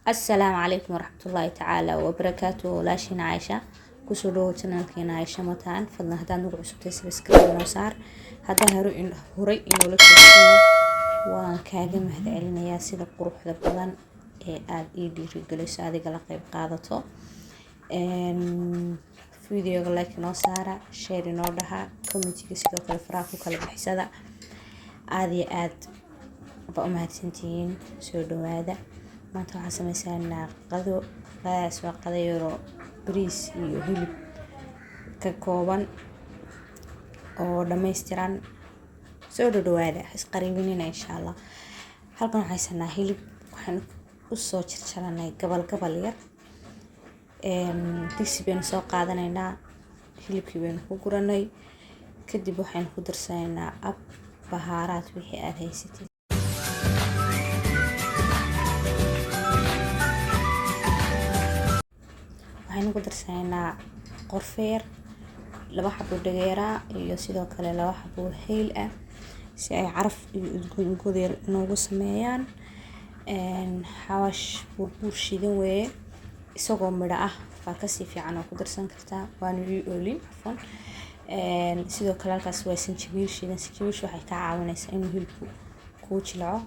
السلام عليكم ورحمة الله تعالى وبركاته. لاشين عايشة كسولو channelkeena عايشة متان فضلنا هدان نوع عصبتي سبسكرايب نوصار هذا هوري إنه لك وكاجم هذا علينا يا سيد القروح ذا بدن آد إيدي رجلس هذه قلق قاعدته فيديو لايك نوصارة شير نودها كومنتي كسيدو كل فراق وكل بحسدا عادي آد بأمهات سنتين سودو هذا ما توحى سميسانا قدو قاس وقديرو بريس iyo hilib ka kooban oo dhameystiran soo dhawaada isqariibinina insha Allah. Halkan waxaan haysanaa hilib waxaan u soo jarjaranay gabal yar digsi baynu soo qaadanaynaa hilibkii baynu ku guranay kadib waxaan ku darsanaynaa bahaaraad wixii aad haysatid waxaan ku darsanaynaa qorfeer laba xabo dhageera iyo sidoo kale laba xabo heel ah si ay caraf iyo udgoon godeer noogu sameeyaan xawaash burbur shiidan weeye isagoo midho ah waa ka si fiican oo ku darsan kartaa waana olin afan sidoo kale halkaas waa sinjibiil shiidan sinjibiilshu waxay ka caawinaysaa inuu hilibku ku jilco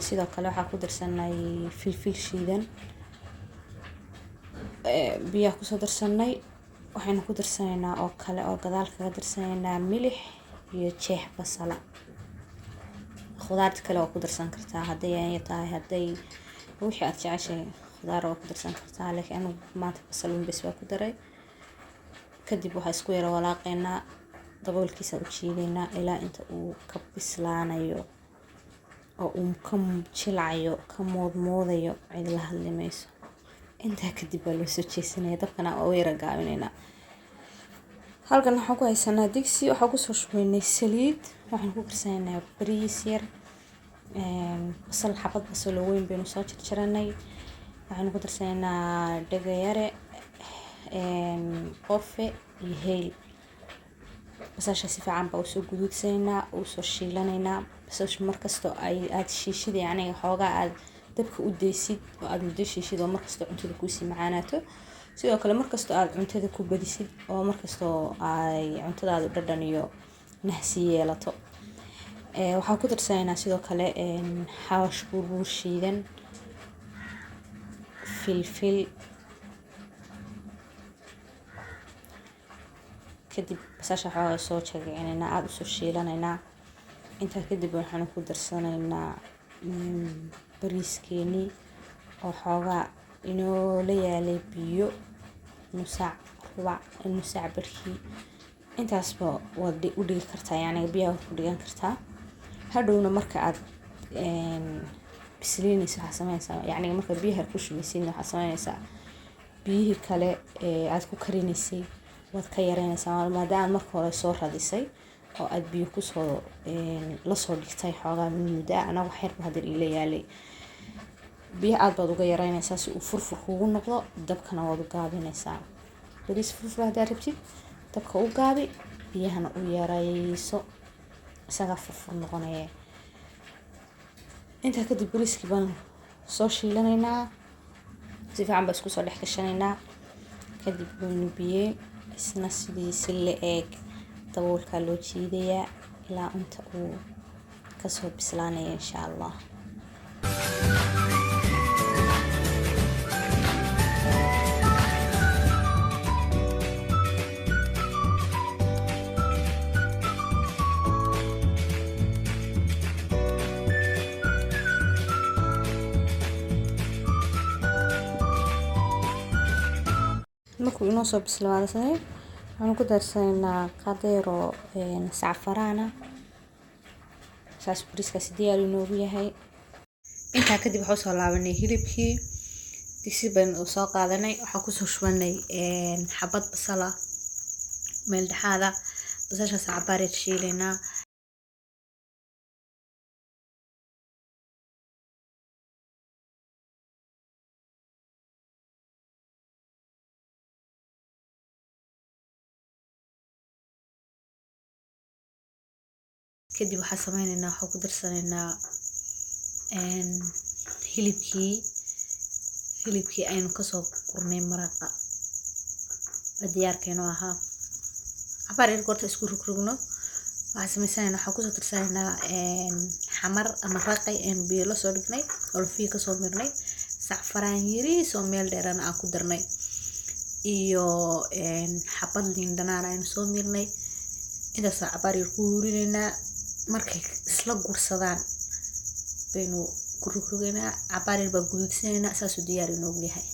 sidoo kale waxaa ku darsanay filfil shiidan biyo ku soo darsanay waxaan ku darsanaynaa oo kale oo gadaal kaga darsanaynaa milix iyo jeex basal khudaarta kale oo ku darsan kartaa haday ay tahay haday wixii aad jeceshahay khudaar oo ku darsan kartaa laakiin anigu maanta basal bas waa ku daray kadib waxa isku yara walaaqeynaa daboolkiisa u jiideynaa ilaa inta uu ka bislaanayo oo uu ka jilcayo ka moodmoodayo cid la hadlimayso inta kadib baa loo soo jeesanayaa dabkana oo yara gaabinaynaa. halkan waxaan ku haysanaa digsi waxaan ku soo shubaynay saliid waxaan ku karsanaynaa bariis yar basal xabad basal weyn baynu soo jarjaranay waxaan ku darsanaynaa dhagayare qorfe iyo heel basasha si fiican baa u soo guduudsaynaa u soo shiilanaynaa basasha markasto ay aad shiishid yani xoogaa aad dabka u deysid oo aad muddo shiishid oo markasto cuntada ku sii macaanaato sidoo kale markasto aad cuntada ku badisid oo markasto ay cuntadaadu dhadhan iyo nahsi yeelato waxaan ku darsanaynaa sidoo kale xawaash burbur shiidan filfil kadib basasha waxaa soo jagcinaynaa aad u soo shiilanaynaa inta kadib waxaan ku darsanaynaa bariiskeeni oo xoogaa inoo la yaalay biyo nusaac barkii intaasba waad u dhigi kartaa yani biyaha ku dhigan kartaa hadhowna marka aad bisleynayso waxa sameynaysaa yani marka biyaha ku shubeysid waxa sameynaysaa biyihii kale aad ku karinaysay waad ka yareynaysaa maadaama marka hore soo radisay oo aad biyo ku soo la soo dhigtay xoogaa muddo anagu xirba hadii ila yaalay biyo aad baad uga yareynaysaa si uu furfur kugu noqdo dabkana waad u gaabinaysaa bariis furfur hadaad rabtid dabka u gaabi biyahana u yareyso isaga furfur noqonaya inta kadib bariiskii baan soo shiilanaynaa si fiican baa isku soo dhex gashanaynaa kadib waynu biyo isna sidiisa la eeg daboolka loo jiidayaa ilaa inta uu ka soo bislaanayo insha Allah. markuu inoo soo bislaado waxaan ku darsanaynaa qadeero saafaraana saas bariiskaasi diyaar inoogu yahay intaa kadib waxaan soo laabanay hilibkii digsi baynu soo qaadanay waxaan ku soo shubanay xabad basala meel dhaxaada basasha saabareed shiileynaa kadib waxaan sameynaynaa waxaan ku darsanaynaa hilibkii hilibkii aynu kasoo gurnay maraqa diyaarkeenu ahaa cabaar yar goorta isku rogrogno waxaan samaysanayna waxaan kusoo tirsanaynaa xamar ama raqay aynu biyo la soo dhignay oo fiyo kasoo mirnay sacfaraan yariis oo meel dheerana aan ku darnay iyo xabad liin dhanaan aynu soo mirnay intaas cabaar yar ku huurinaynaa markay isla gursadaan baynu ku rogrogaynaa cabaar yar baa guduudsanaynaa saasuu diyaar inoogu yahay